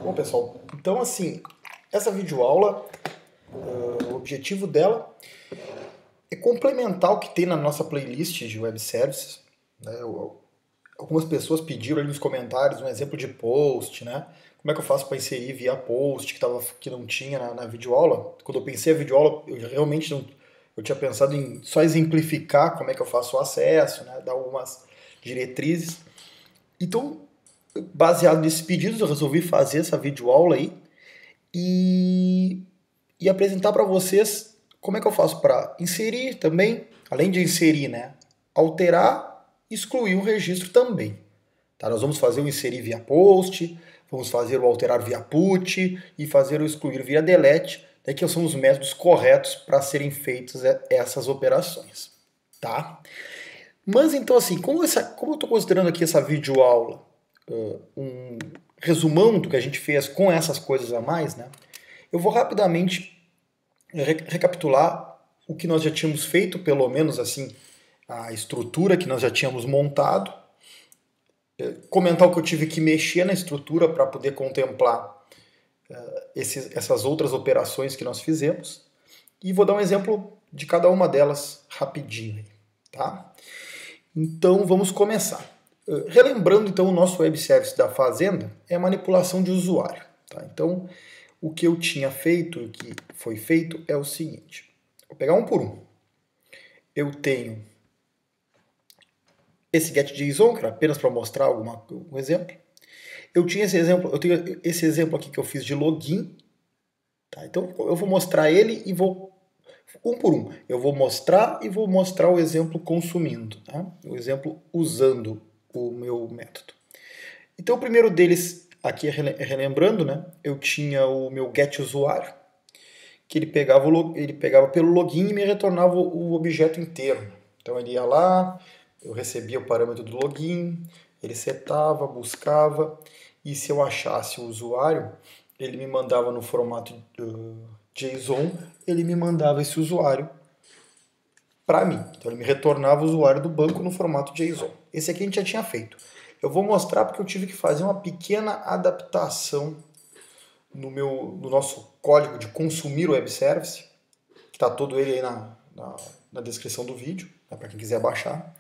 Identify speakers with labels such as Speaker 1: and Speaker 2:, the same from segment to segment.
Speaker 1: Bom, pessoal, então assim, essa videoaula, o objetivo dela é complementar o que tem na nossa playlist de web services, né? Algumas pessoas pediram ali nos comentários um exemplo de post, né? Como é que eu faço para inserir via post que não tinha na videoaula? Quando eu pensei a videoaula, eu realmente não, eu tinha pensado em só exemplificar como é que eu faço o acesso, né? Dar algumas diretrizes. Então, baseado nesses pedidos, eu resolvi fazer essa videoaula aí e apresentar para vocês como é que eu faço para inserir também, além de inserir, né, alterar, excluir um registro também. Tá? Nós vamos fazer o inserir via post, vamos fazer o alterar via put e fazer o excluir via delete, né, que são os métodos corretos para serem feitas essas operações. Tá? Mas então assim, como eu estou considerando aqui essa videoaula um resumão do que a gente fez com essas coisas a mais, né? Eu vou rapidamente recapitular o que nós já tínhamos feito, pelo menos assim, a estrutura que nós já tínhamos montado, comentar o que eu tive que mexer na estrutura para poder contemplar essas outras operações que nós fizemos, e vou dar um exemplo de cada uma delas rapidinho, tá? Então vamos começar. Relembrando então o nosso web service da Fazenda é a manipulação de usuário. Tá? Então o que eu tinha feito, o que foi feito é o seguinte. Vou pegar um por um. Eu tenho esse getJSON, que era apenas para mostrar um exemplo. Eu tenho esse exemplo aqui que eu fiz de login. Tá? Então eu vou mostrar ele e vou um por um. Eu vou mostrar e vou mostrar o exemplo consumindo, tá? O exemplo usando o meu método. Então o primeiro deles, aqui relembrando, né? Eu tinha o meu getUsuário, que ele pegava pelo login e me retornava o objeto inteiro. Então ele ia lá, eu recebia o parâmetro do login, ele setava, buscava, e se eu achasse o usuário, ele me mandava no formato JSON, ele me mandava esse usuário para mim. Então ele me retornava o usuário do banco no formato JSON. Esse aqui a gente já tinha feito. Eu vou mostrar porque eu tive que fazer uma pequena adaptação no nosso código de consumir o web service, que está todo ele aí na descrição do vídeo, né, para quem quiser baixar.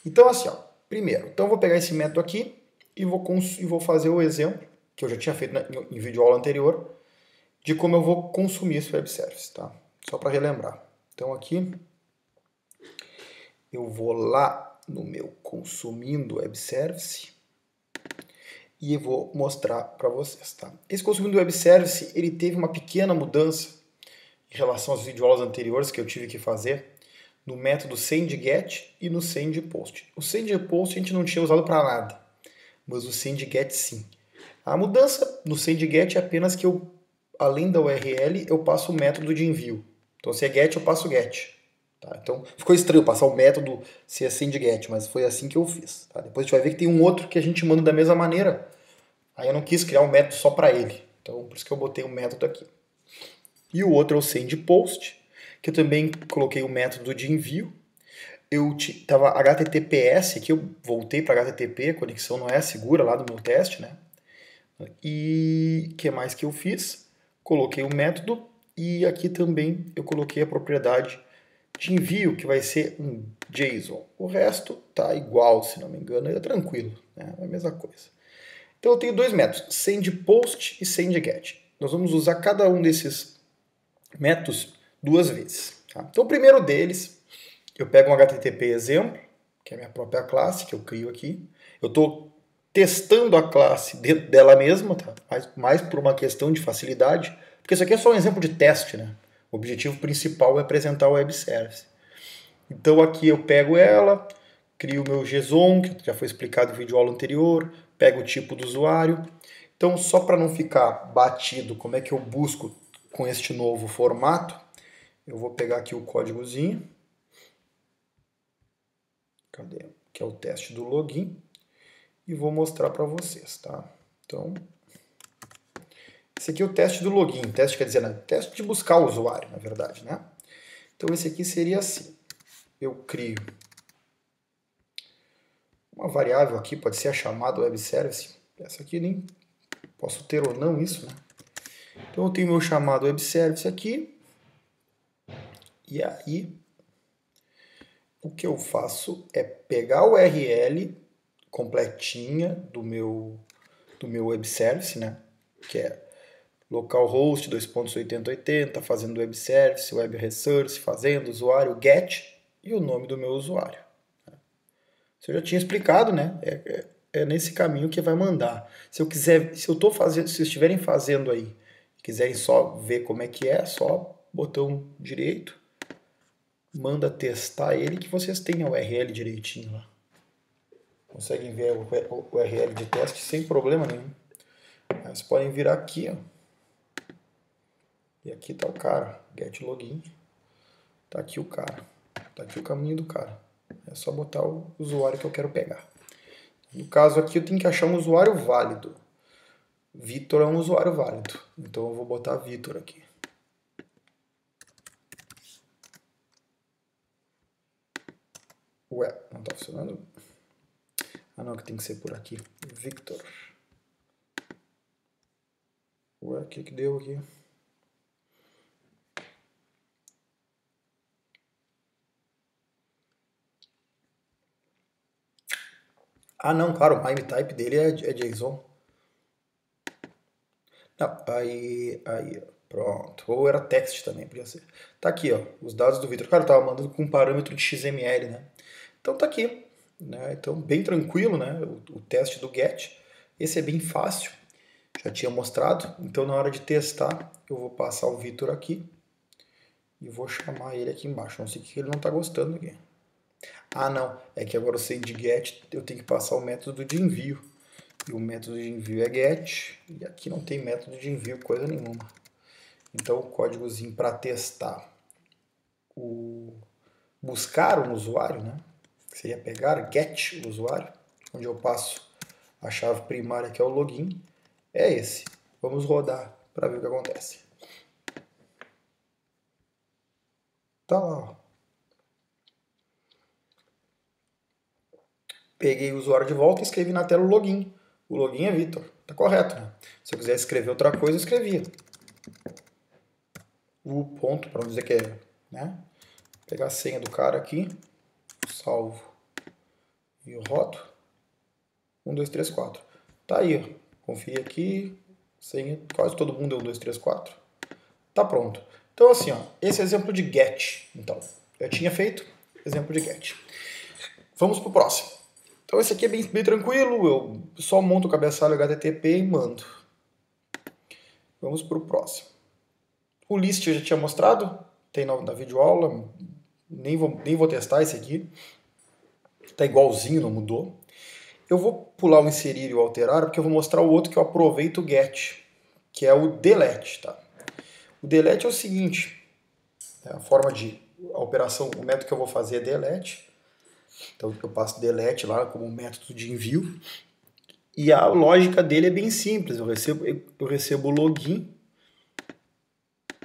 Speaker 1: Então assim, ó, primeiro, então eu vou pegar esse método aqui e vou fazer o exemplo, que eu já tinha feito em vídeo aula anterior, de como eu vou consumir esse web service, tá? Só para relembrar. Então aqui eu vou lá no meu consumindo web service e eu vou mostrar para vocês, tá? Esse consumindo web service, ele teve uma pequena mudança em relação às videoaulas anteriores que eu tive que fazer no método sendGet e no sendPost. O sendPost a gente não tinha usado para nada, mas o sendGet sim. A mudança no sendGet é apenas que eu, além da URL, eu passo o método de envio. Então se é get, eu passo get. Tá? Então ficou estranho passar o método ser sendGet, mas foi assim que eu fiz. Tá? Depois a gente vai ver que tem um outro que a gente manda da mesma maneira. Aí eu não quis criar um método só para ele. Então por isso que eu botei o método aqui. E o outro é o sendPost, que eu também coloquei o método de envio. Eu estava HTTPS, aqui eu voltei para HTTP, a conexão não é segura lá do meu teste, né? E o que mais que eu fiz? Coloquei o método e aqui também eu coloquei a propriedade de envio, que vai ser um JSON. O resto tá igual, se não me engano, é tranquilo, né? É a mesma coisa. Então eu tenho dois métodos, sendPost e sendGet. Nós vamos usar cada um desses métodos duas vezes. Tá? Então o primeiro deles, eu pego um HTTP exemplo, que é a minha própria classe, que eu crio aqui. Eu estou testando a classe dentro dela mesma, tá? mais por uma questão de facilidade, porque isso aqui é só um exemplo de teste, né? O objetivo principal é apresentar o web service. Então aqui eu pego ela, crio o meu JSON, que já foi explicado no vídeo aula anterior, pego o tipo do usuário. Então só para não ficar batido como é que eu busco com este novo formato, eu vou pegar aqui o códigozinho, cadê? Que é o teste do login, e vou mostrar para vocês, tá? Então, esse aqui é o teste do login, teste quer dizer, né? Teste de buscar o usuário, na verdade, né? Então esse aqui seria assim, eu crio uma variável aqui, pode ser a chamada web service, essa aqui nem Posso ter ou não isso, né? Então eu tenho meu chamado web service aqui. E aí, o que eu faço é pegar o URL completinha do meu web service, né? Que é localhost 2.8080, fazendo web service, web resource, fazendo usuário get e o nome do meu usuário. Isso eu já tinha explicado, né? É nesse caminho que vai mandar. Se vocês estiverem fazendo aí, quiserem só ver como é que é, só botão direito, manda testar ele que vocês têm a URL direitinho lá. Conseguem ver o URL de teste sem problema nenhum. Aí vocês podem vir aqui, ó. E aqui tá o cara, get login. Tá aqui o cara. Tá aqui o caminho do cara. É só botar o usuário que eu quero pegar. No caso aqui eu tenho que achar um usuário válido. Vitor é um usuário válido. Então eu vou botar Vitor aqui. Ué, não tá funcionando? Ah não, que tem que ser por aqui. Victor. Ué, o que deu aqui? Ah não, claro, o MIME type dele é JSON. Não, aí, pronto. Ou era text também, podia ser. Tá aqui, ó, os dados do Vitor. Cara, eu tava mandando com um parâmetro de XML, né? Então tá aqui, né? Então bem tranquilo, né? O teste do get. Esse é bem fácil, já tinha mostrado. Então na hora de testar, eu vou passar o Vitor aqui e vou chamar ele aqui embaixo. Não sei o que ele não tá gostando aqui. Ah, não, é que agora o sendGet eu tenho que passar o método de envio. E o método de envio é get, e aqui não tem método de envio coisa nenhuma. Então o códigozinho para testar o buscar um usuário, né? Que seria pegar get o usuário, onde eu passo a chave primária que é o login, é esse. Vamos rodar para ver o que acontece. Tá lá, ó. Peguei o usuário de volta e escrevi na tela o login. O login é Vitor. Tá correto, né? Se eu quiser escrever outra coisa, eu escrevia. O ponto, para não dizer que é, né? Vou pegar a senha do cara aqui, salvo e rodo. 1, 2, 3, 4. Tá aí, ó. Confia aqui, senha, quase todo mundo é 1, 2, 3, 4. Tá pronto. Então assim, ó, esse é exemplo de get. Então, eu tinha feito exemplo de get. Vamos pro próximo. Então esse aqui é bem tranquilo, eu só monto o cabeçalho HTTP e mando. Vamos pro próximo. O list eu já tinha mostrado, tem na videoaula, nem vou testar esse aqui. Tá igualzinho, não mudou. Eu vou pular o inserir e o alterar, porque eu vou mostrar o outro que eu aproveito o get, que é o delete, tá? O delete é o seguinte, a operação, o método que eu vou fazer é delete. Então eu passo delete lá como método de envio. E a lógica dele é bem simples, eu recebo o login,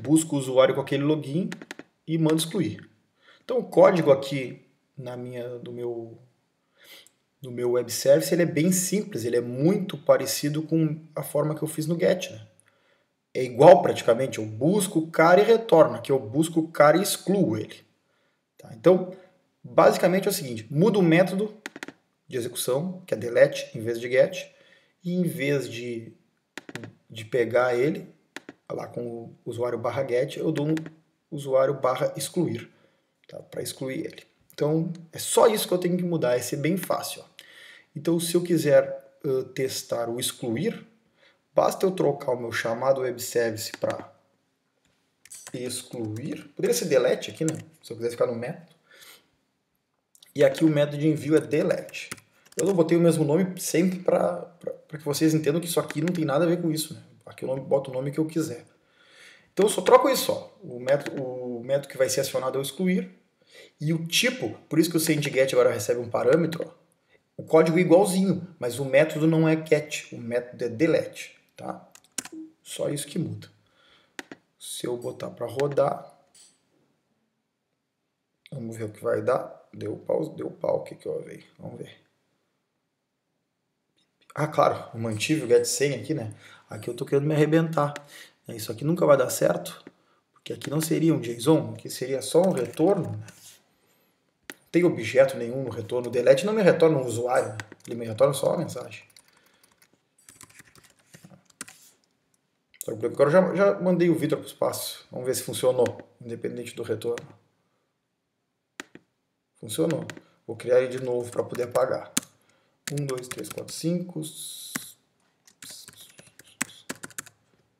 Speaker 1: busco o usuário com aquele login e mando excluir. Então o código aqui do meu web service ele é bem simples, ele é muito parecido com a forma que eu fiz no get, né? É igual praticamente, eu busco o cara e retorno, aqui eu busco o cara e excluo ele. Tá? Então, basicamente é o seguinte, muda o método de execução, que é delete em vez de get, e em vez de pegar ele, lá com o usuário /get, eu dou um usuário /excluir, tá? Para excluir ele. Então, é só isso que eu tenho que mudar, esse é bem fácil. Ó. Então, se eu quiser testar o excluir, basta eu trocar o meu chamado web service para excluir. Poderia ser delete aqui, né? Se eu quiser ficar no método. E aqui o método de envio é delete. Eu não botei o mesmo nome sempre para que vocês entendam que isso aqui não tem nada a ver com isso. Né? Aqui eu boto o nome que eu quiser. Então eu só troco isso. Ó. O método que vai ser acionado é o excluir. E o tipo, por isso que o sendGet agora recebe um parâmetro, ó, o código é igualzinho, mas o método não é get, o método é delete. Tá? Só isso que muda. Se eu botar para rodar, vamos ver o que vai dar. Deu pau, o que eu vi? Vamos ver. Ah, claro, eu mantive o get senha aqui, né? Aqui eu estou querendo me arrebentar. Isso aqui nunca vai dar certo, porque aqui não seria um JSON, aqui seria só um retorno. Não tem objeto nenhum no retorno. O delete não me retorna um usuário, ele me retorna só a mensagem. Agora eu já mandei o Vitor para o espaço. Vamos ver se funcionou, independente do retorno. Funcionou. Vou criar ele de novo para poder apagar. 1, 2, 3, 4, 5.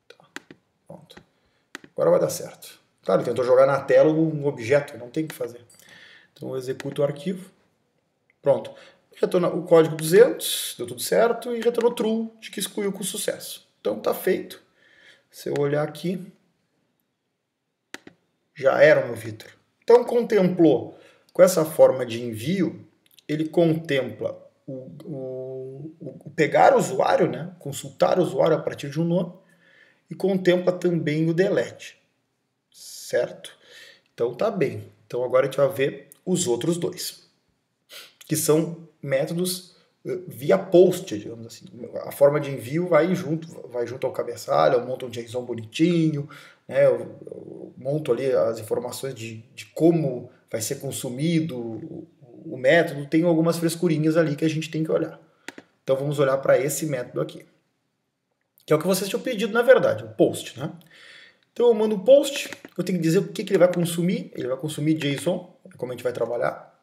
Speaker 1: Tá, pronto. Agora vai dar certo. Claro, ele tentou jogar na tela um objeto, não tem o que fazer. Então eu executo o arquivo. Pronto. Retorna o código 200, deu tudo certo, e retornou true, de que excluiu com sucesso. Então tá feito. Se eu olhar aqui, já era o meu Vitor. Então contemplou, com essa forma de envio, ele contempla o pegar o usuário, né? Consultar o usuário a partir de um nome, e contempla também o delete, certo? Então tá bem. Então agora a gente vai ver os outros dois, que são métodos via post, digamos assim. A forma de envio vai junto ao cabeçalho, eu monto um JSON bonitinho, né? Eu monto ali as informações de como vai ser consumido o método, tem algumas frescurinhas ali que a gente tem que olhar. Então vamos olhar para esse método aqui, que é o que vocês tinham pedido na verdade, o post, né? Então eu mando um post, eu tenho que dizer o que ele vai consumir, ele vai consumir JSON, como a gente vai trabalhar.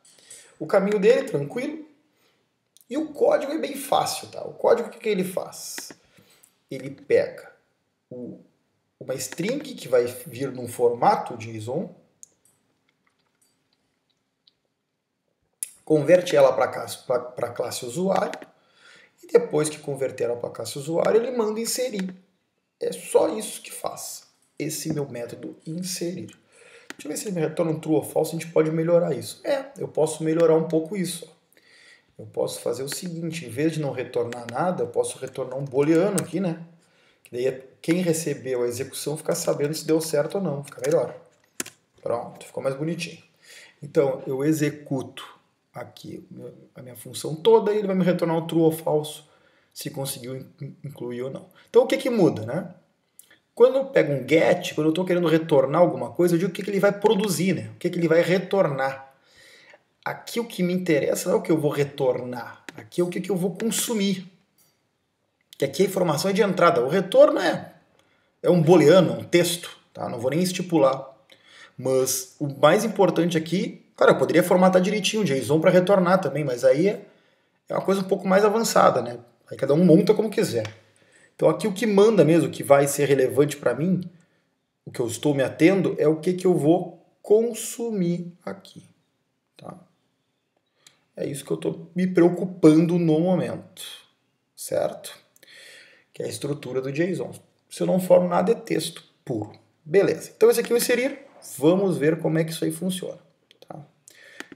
Speaker 1: O caminho dele, tranquilo. E o código é bem fácil, tá? O código, o que ele faz? Ele pega uma string que vai vir num formato JSON, converte ela para a classe usuário, e depois que converter ela para a classe usuário, ele manda inserir. É só isso que faz esse meu método inserir. Deixa eu ver se ele me retorna um true ou false, a gente pode melhorar isso. Eu posso melhorar um pouco isso. Eu posso fazer o seguinte, em vez de não retornar nada, eu posso retornar um booleano aqui, né? Que daí quem recebeu a execução fica sabendo se deu certo ou não, fica melhor. Pronto, ficou mais bonitinho. Então, eu executo aqui a minha função toda e ele vai me retornar um true ou falso, se conseguiu incluir ou não. Então, o que que muda, né? Quando eu pego um get, quando eu estou querendo retornar alguma coisa, eu digo o que que ele vai produzir, né? O que que ele vai retornar. Aqui o que me interessa não é o que eu vou retornar, aqui é o que eu vou consumir. Que aqui a informação é de entrada, o retorno é um booleano, um texto, tá? Não vou nem estipular. Mas o mais importante aqui, cara, eu poderia formatar direitinho o JSON para retornar também, mas aí é uma coisa um pouco mais avançada, né? Aí cada um monta como quiser. Então aqui o que manda mesmo, o que vai ser relevante para mim, o que eu estou me atendo, é o que eu vou consumir aqui, tá? É isso que eu estou me preocupando no momento, certo? Que é a estrutura do JSON. Se eu não formo nada, é texto puro. Beleza. Então esse aqui é o inserir. Vamos ver como é que isso aí funciona. Tá?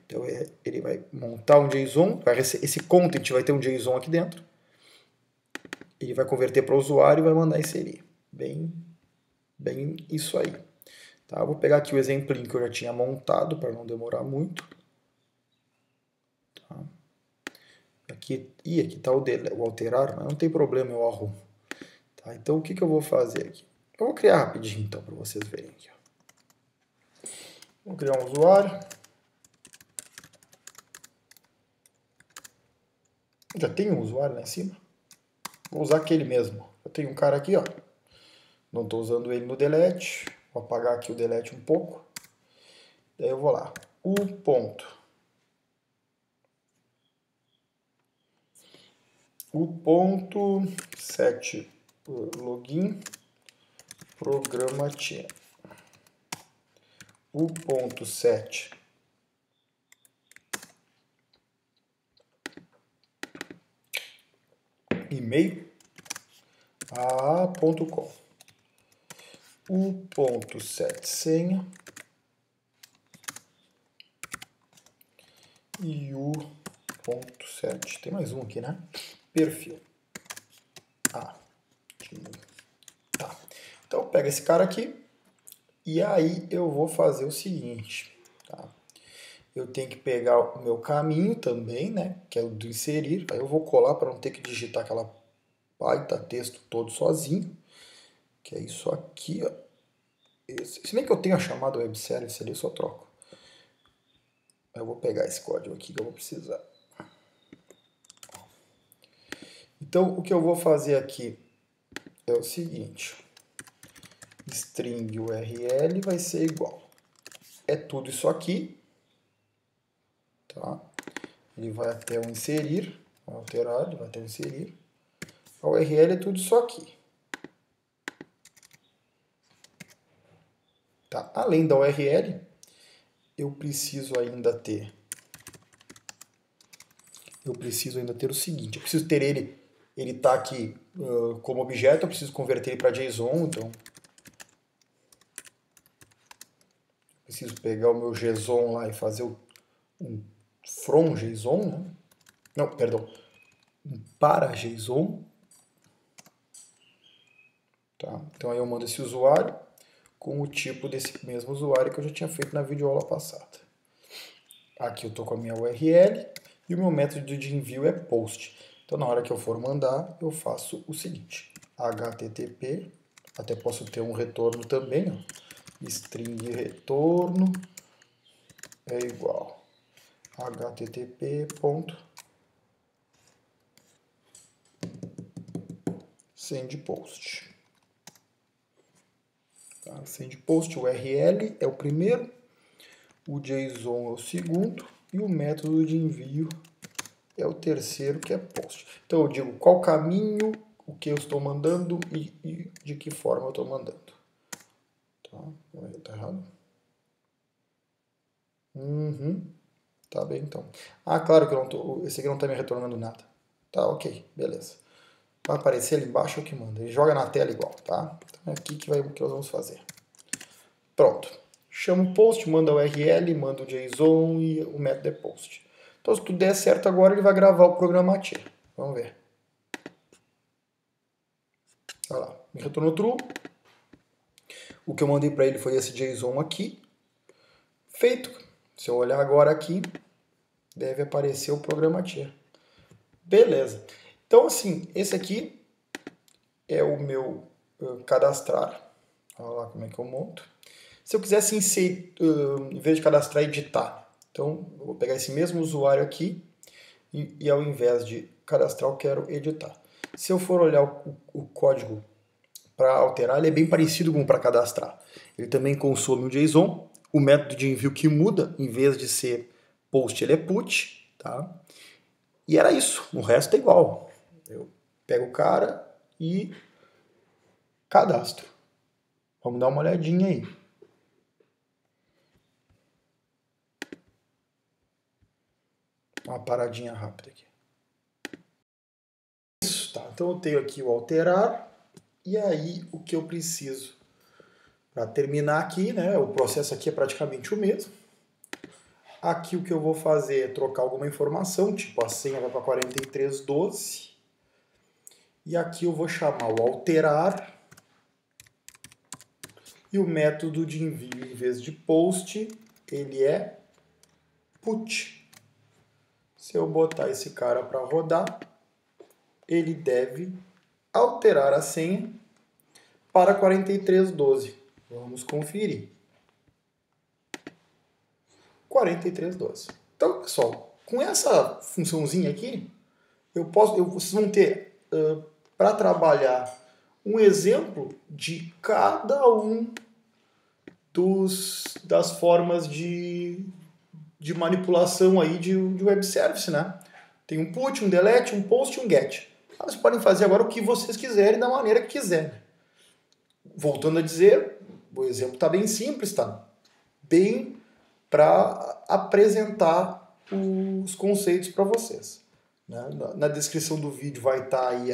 Speaker 1: Então ele vai montar um JSON. Esse content vai ter um JSON aqui dentro. Ele vai converter para o usuário e vai mandar inserir. Bem isso aí. Tá? Vou pegar aqui o exemplinho que eu já tinha montado para não demorar muito. Tá? Aqui está o alterar, mas não tem problema, eu arrumo. Tá? Então o que eu vou fazer aqui? Eu vou criar rapidinho então para vocês verem aqui. Vou criar um usuário. Já tem um usuário lá em cima. Vou usar aquele mesmo. Eu tenho um cara aqui, ó. Não estou usando ele no delete. Vou apagar aqui o delete um pouco. Daí eu vou lá. O ponto set login programa T. O ponto set e-mail a.com. O ponto set senha e o ponto set, tem mais um aqui, né? Perfil. Tá. Então pega esse cara aqui e aí eu vou fazer o seguinte, tá? Eu tenho que pegar o meu caminho também, né? Que é o do inserir. Aí eu vou colar para não ter que digitar aquela baita texto todo sozinho, que é isso aqui, ó. Se bem que eu tenho a chamada web service ali, eu só troco. Eu vou pegar esse código aqui que eu vou precisar. Então, o que eu vou fazer aqui é o seguinte. String URL vai ser igual. É tudo isso aqui. Tá? Ele vai até o inserir. Vai alterar, ele vai até o inserir. A URL é tudo isso aqui. Tá? Além da URL, eu preciso ainda ter o seguinte. Eu preciso ter ele está aqui como objeto, eu preciso converter ele para JSON, então preciso pegar o meu JSON lá e fazer um from JSON, né? Não, perdão, um para JSON. Tá? Então aí eu mando esse usuário com o tipo desse mesmo usuário que eu já tinha feito na videoaula passada. Aqui eu estou com a minha URL e o meu método de envio é post. Então na hora que eu for mandar, eu faço o seguinte, http, até posso ter um retorno também, ó, string retorno é igual http.sendPost. Tá? SendPost, o URL é o primeiro, o JSON é o segundo e o método de envio é o terceiro, que é post. Então eu digo qual caminho, o que eu estou mandando e de que forma eu estou mandando. Tá, tá errado? Tá bem então. Ah, claro que eu não tô, esse aqui não está me retornando nada. Tá, ok, beleza. Vai aparecer ali embaixo o que manda. Ele joga na tela igual, tá? Então é aqui que nós vamos fazer. Pronto. Chama o post, manda o URL, manda o JSON e o método é post. Então se tudo der certo agora, ele vai gravar o programatinho. Vamos ver. Olha lá, me retornou true. O que eu mandei para ele foi esse JSON aqui. Feito. Se eu olhar agora aqui, deve aparecer o programatinho. Beleza. Então assim, esse aqui é o meu cadastrar. Olha lá como é que eu monto. Se eu quisesse inserir, em vez de cadastrar, editar. Então, eu vou pegar esse mesmo usuário aqui e ao invés de cadastrar, eu quero editar. Se eu for olhar o código para alterar, ele é bem parecido com o para cadastrar. Ele também consome um JSON. O método de envio que muda, em vez de ser post, ele é put. Tá? E era isso. O resto é igual. Eu pego o cara e cadastro. Vamos dar uma olhadinha aí. Uma paradinha rápida aqui. Isso, tá. Então eu tenho aqui o alterar. E aí o que eu preciso para terminar aqui, né? O processo aqui é praticamente o mesmo. Aqui o que eu vou fazer é trocar alguma informação, tipo a senha vai para 4312. E aqui eu vou chamar o alterar. E o método de envio, em vez de post, ele é put. Se eu botar esse cara para rodar, ele deve alterar a senha para 4312. Vamos conferir. 4312. Então, pessoal, com essa funçãozinha aqui, vocês vão ter, para trabalhar, um exemplo de cada um das formas de manipulação aí de web service, né? Tem um put, um delete, um post e um get. Vocês podem fazer agora o que vocês quiserem, da maneira que quiserem. Voltando a dizer, o exemplo está bem simples, tá? Bem para apresentar os conceitos para vocês. Né? Na descrição do vídeo vai estar aí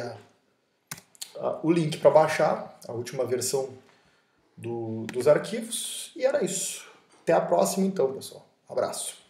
Speaker 1: o link para baixar a última versão dos arquivos. E era isso. Até a próxima então, pessoal. Abraço.